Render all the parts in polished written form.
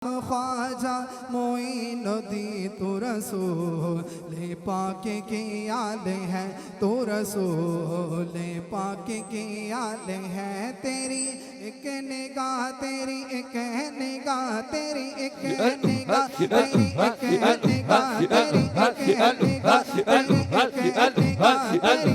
ख्वाजा मोइनुद्दीन तो रसूल पाक की याद है, तो रसूल पाक की याद है। तेरी एक निगाह, तेरी एक निगाह, तेरी एक निगाह, तेरी एक निगाह, तेरी एक निगाह, तेरी एक निगाह, तेरी एक निगाह, तेरी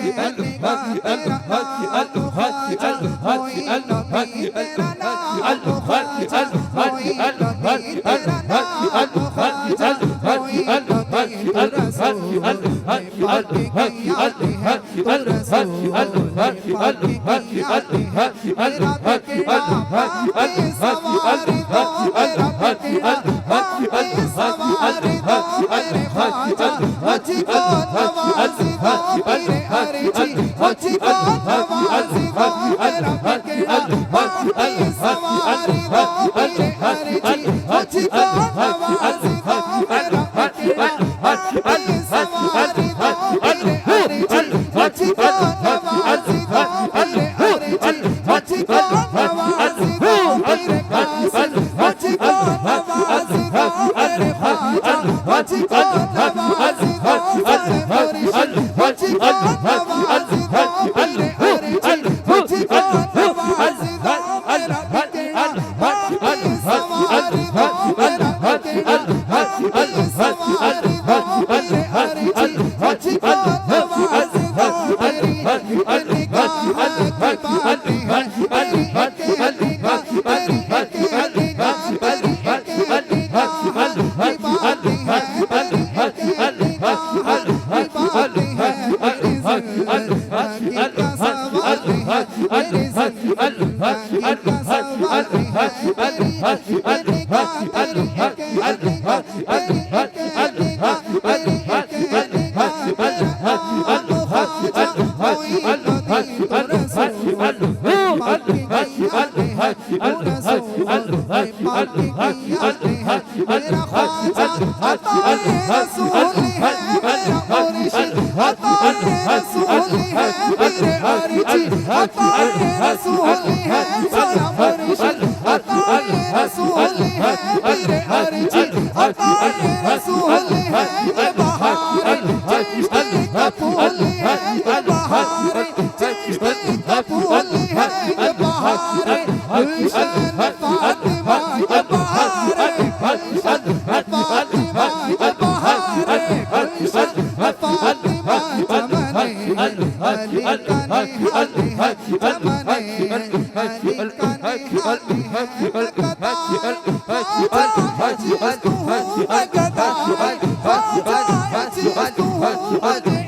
एक निगाह, तेरा नाम ख्वाजा मोइनुद्दीन, तेरा नाम ख्वाजा मोइनुद्दीन, तेरा नाम ख्वाजा मोइनुद्दीन, तो रसूल पाक की याद है, तो रसूल पाक की याद है। मेरा बेटा हकी सवारी दो, मेरा बेटा हकी सवारी दो, मेरे ख्वाजा मुझी को नवाज़ी दो, मेरे हरी जी मुझी को नवाज़ी दो। मेरा बेटा हकी सवारी दो, मेरे हरी जी मुझी को नवाज़ी दो। मेरा बेटा हकी सवारी दो, मेरे हरी जी मुझी को नवाज़ी दो, मेरे हरी जी मुझी को नवाज़ी दो, मेरे कासिम मुझी को नवाज़ी दो, मेरे ख्वाजा मुझी को नवाज़ी दो, मेरे मुर्शिद मुझी को नवाज़ी दो, मेरे हरी जी मुझी को नवाज़ी दो। मेरा बेटा हकी सवारी दो, मेरा बेटा हकी सवारी दो, मेरे हरी जी मुझी को नवाज़ी दो। मेरी एक निगाह की बात है, मेरी एक निगाह, मेरी एक निगाह, मेरी एक निगाह की बात है, मेरी एक निगाह की बात है। मेरी ज़िंदगी का सवाल है, मेरी ज़िंदगी का सवाल है। मेरी एक निगाह, तेरी एक निगाह, तेरी एक निगाह, तेरी एक निगाह, मेरा नाम ख्वाजा मोइनुद्दीन, तो रसूल पाक की याद है, तो रसूल पाक की याद है। मेरा ख्वाजा अताए रसूल है, मेरा मुर्शिद अताए रसूल है, मेरे हरी जी अताए रसूल है, मेरा मुर्शिद अताए रसूल है, मेरे हरी जी अताए रसूल है। ये बहार चश्मे का फूल है, ये बहार चश्मे का फूल है, ये बहार गुलशन फातिमा, ये बहार गुलशन फातिमा, ये बहार गुलशन फातिमा। चमने अली का निहाल है, चमने अली का निहाल है। ख्वाजा अजीज तू अगदा, ख्वाजा अजीज तू अजीज अगदा,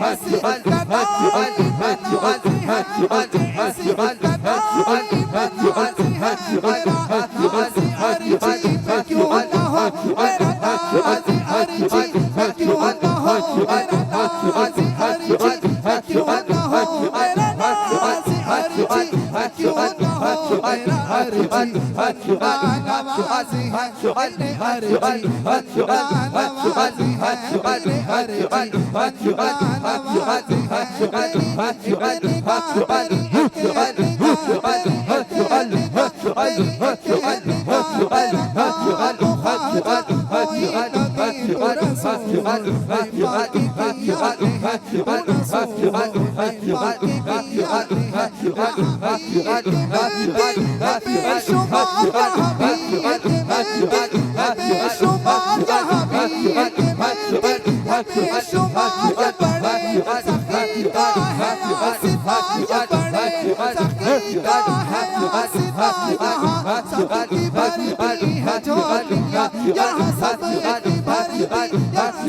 अली बनु अजीज अजीज अगदा, अली बनु अजीज मेरा नाज़ी हरी जी मैं क्यों ना हो, मेरा नाज़ी हरी जी मैं क्यों ना हो, मेरा नाज़ी हरी जी मैं क्यों ना हो, मेरा नाज़ी हरी जी मैं क्यों ना हो। मेरा हरी जी नवाज़ी है, मेरे हरी जी नवाज़ी है, मेरे हरी जी नवाज़ी है। मेरी एक निगाह, मेरी एक निगाह, मेरी एक निगाह, मेरी एक निगाह, मेरा नाम ख्वाजा मोइनुद्दीन, तो रसूल पाक की याद है, तो रसूल पाक की याद है। बेशुमार यहाँ भी बेशुमार यहाँ भी बेशुमार बड़े सखीदा है, सिफाया बड़े सखीदा है, सिफाया यहाँ सबकी भरी भरी है झोलियाँ, यहाँ सबकी भरी भरी है,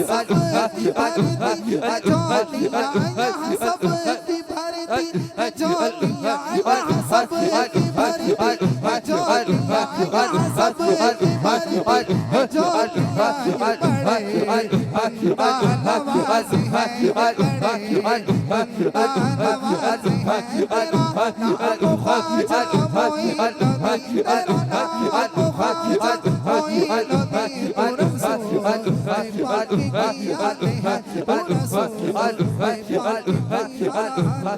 सबकी भरी भरी है झोलियाँ, यहाँ सबकी भरी भरी है झोलियाँ, यहाँ सबकी भरी भरी है झोलियाँ, यहाँ सबकी भरी भरी है झोलियाँ। बड़े नवाज़ी है, बड़े नवाज़ी है, मेरा नाम ख्वाजा मोइनुद्दीन, मेरा नाम ख्वाजा मोइनुद्दीन, तो रसूल पाक की याद है, तो रसूल पाक की याद है।